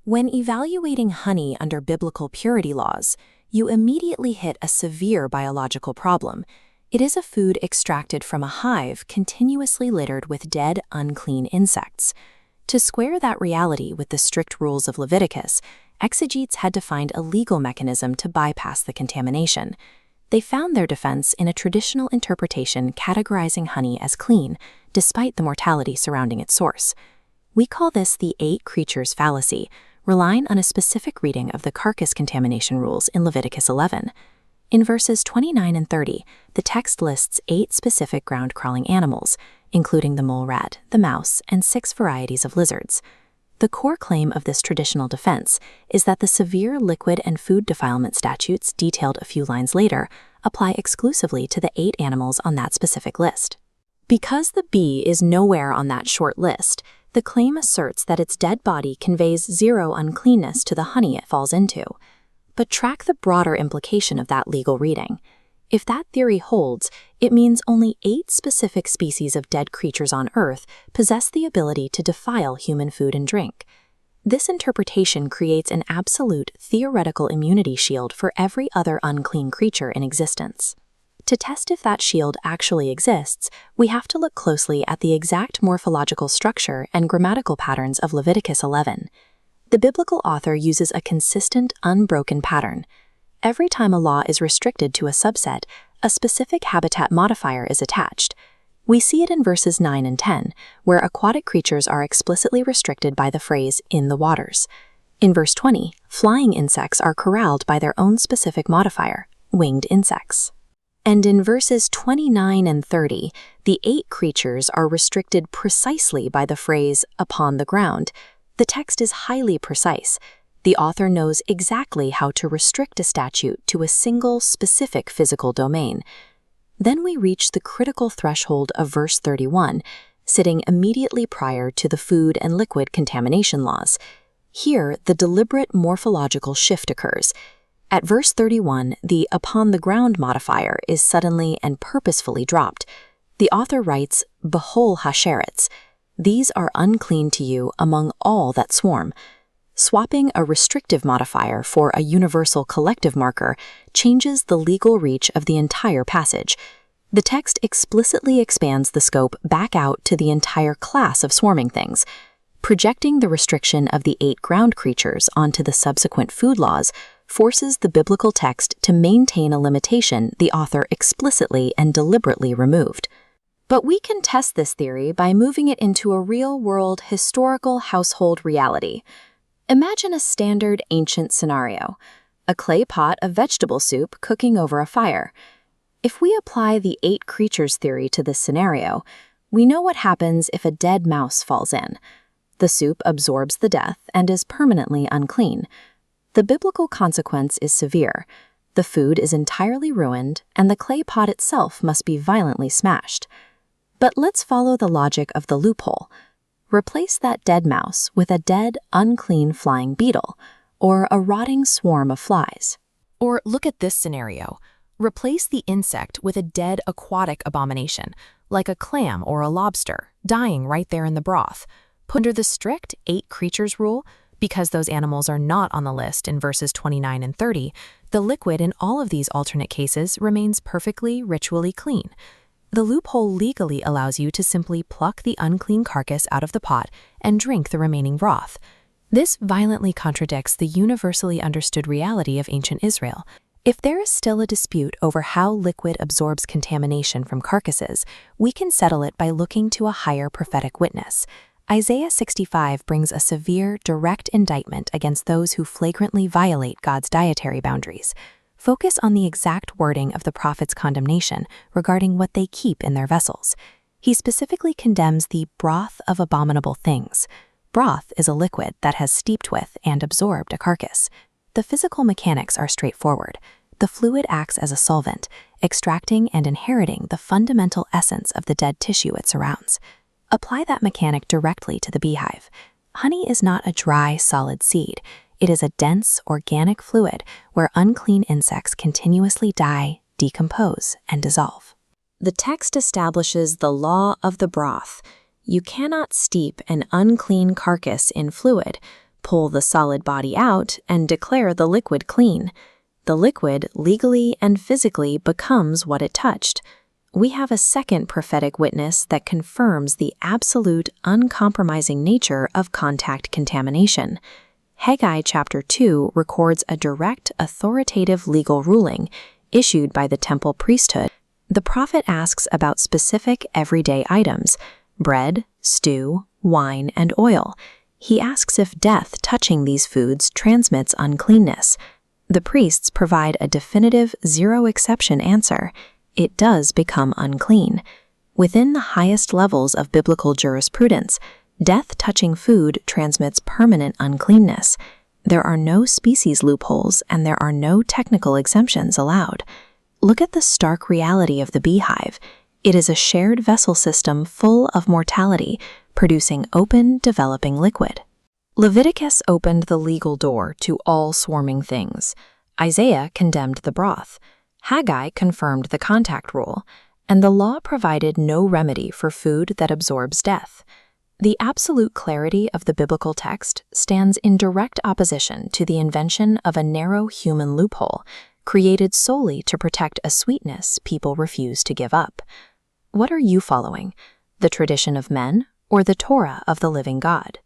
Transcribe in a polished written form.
When evaluating honey under biblical purity laws, you immediately hit a severe biological problem. It is a food extracted from a hive continuously littered with dead, unclean insects. To square that reality with the strict rules of Leviticus, exegetes had to find a legal mechanism to bypass the contamination. They found their defense in a traditional interpretation categorizing honey as clean, despite the mortality surrounding its source. We call this the 8 Creatures Fallacy, relying on a specific reading of the carcass contamination rules in Leviticus 11. In verses 29 and 30, the text lists 8 specific ground-crawling animals, including the mole rat, the mouse, and 6 varieties of lizards. The core claim of this traditional defense is that the severe liquid and food defilement statutes detailed a few lines later apply exclusively to the 8 animals on that specific list. Because the bee is nowhere on that short list, the claim asserts that its dead body conveys zero uncleanness to the honey it falls into. But track the broader implication of that legal reading. If that theory holds, it means only 8 specific species of dead creatures on Earth possess the ability to defile human food and drink. This interpretation creates an absolute theoretical immunity shield for every other unclean creature in existence. To test if that shield actually exists, we have to look closely at the exact morphological structure and grammatical patterns of Leviticus 11. The biblical author uses a consistent, unbroken pattern. Every time a law is restricted to a subset, a specific habitat modifier is attached. We see it in verses 9 and 10, where aquatic creatures are explicitly restricted by the phrase, "in the waters." In verse 20, flying insects are corralled by their own specific modifier, winged insects. And in verses 29 and 30, the 8 creatures are restricted precisely by the phrase, "upon the ground." The text is highly precise. The author knows exactly how to restrict a statute to a single, specific physical domain. Then we reach the critical threshold of verse 31, sitting immediately prior to the food and liquid contamination laws. Here, the deliberate morphological shift occurs. At verse 31, the "upon the ground" modifier is suddenly and purposefully dropped. The author writes, "Behol Ha-Sheretz. These are unclean to you among all that swarm." Swapping a restrictive modifier for a universal collective marker changes the legal reach of the entire passage. The text explicitly expands the scope back out to the entire class of swarming things. Projecting the restriction of the 8 ground creatures onto the subsequent food laws forces the biblical text to maintain a limitation the author explicitly and deliberately removed. But we can test this theory by moving it into a real-world historical household reality. Imagine a standard ancient scenario, a clay pot of vegetable soup cooking over a fire. If we apply the 8 creatures theory to this scenario, we know what happens if a dead mouse falls in. The soup absorbs the death and is permanently unclean. The biblical consequence is severe. The food is entirely ruined, and the clay pot itself must be violently smashed. But let's follow the logic of the loophole. Replace that dead mouse with a dead, unclean flying beetle, or a rotting swarm of flies. Or look at this scenario. Replace the insect with a dead aquatic abomination, like a clam or a lobster, dying right there in the broth. Put under the strict 8 creatures rule, because those animals are not on the list in verses 29 and 30, the liquid in all of these alternate cases remains perfectly ritually clean. The loophole legally allows you to simply pluck the unclean carcass out of the pot and drink the remaining broth. This violently contradicts the universally understood reality of ancient Israel. If there is still a dispute over how liquid absorbs contamination from carcasses, we can settle it by looking to a higher prophetic witness. Isaiah 65 brings a severe, direct indictment against those who flagrantly violate God's dietary boundaries. Focus on the exact wording of the prophet's condemnation regarding what they keep in their vessels. He specifically condemns the broth of abominable things. Broth is a liquid that has steeped with and absorbed a carcass. The physical mechanics are straightforward. The fluid acts as a solvent, extracting and inheriting the fundamental essence of the dead tissue it surrounds. Apply that mechanic directly to the beehive. Honey is not a dry, solid seed. It is a dense, organic fluid where unclean insects continuously die, decompose, and dissolve. The text establishes the law of the broth. You cannot steep an unclean carcass in fluid, pull the solid body out, and declare the liquid clean. The liquid legally and physically becomes what it touched. We have a second prophetic witness that confirms the absolute, uncompromising nature of contact contamination. Haggai chapter 2 records a direct, authoritative legal ruling issued by the temple priesthood. The prophet asks about specific everyday items: bread, stew, wine, and oil. He asks if death touching these foods transmits uncleanness. The priests provide a definitive, zero-exception answer. It does become unclean. Within the highest levels of biblical jurisprudence, death touching food transmits permanent uncleanness. There are no species loopholes, and there are no technical exemptions allowed. Look at the stark reality of the beehive. It is a shared vessel system full of mortality, producing open, developing liquid. Leviticus opened the legal door to all swarming things. Isaiah condemned the broth. Haggai confirmed the contact rule, and the law provided no remedy for food that absorbs death. The absolute clarity of the biblical text stands in direct opposition to the invention of a narrow human loophole, created solely to protect a sweetness people refuse to give up. What are you following? The tradition of men or the Torah of the living God?